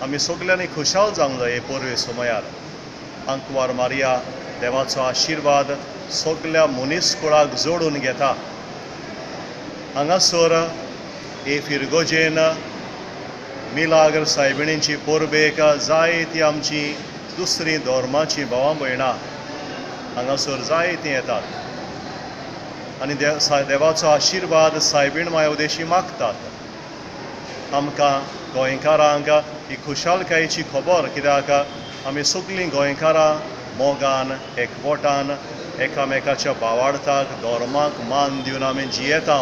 आमी सगल्यांनी खुशाल जावंक जाय हे पोरवे सोमयार। आंकवार मारिया देवाचो आशिर्वाद सगल्या मनीसकुळाक जोडून घेता। हांगासर हे फिरगोजेन मिलाग्र सायबिणींची पोरबेक जायतीं आमची दुसरी धर्माची भावां भयणां हांगासर जायतीं येतात आनी देवाचो आशिर्वाद सायबीण मायवदेशी मागतात। आमकां गोंयकारांक ही खुशालकायेची खबर, कित्याक आमी सगलीं गोंयकारां मोगान एकवटान एकामेकाच्या भावार्थाक धर्माक मान दिवन आमी जियेता।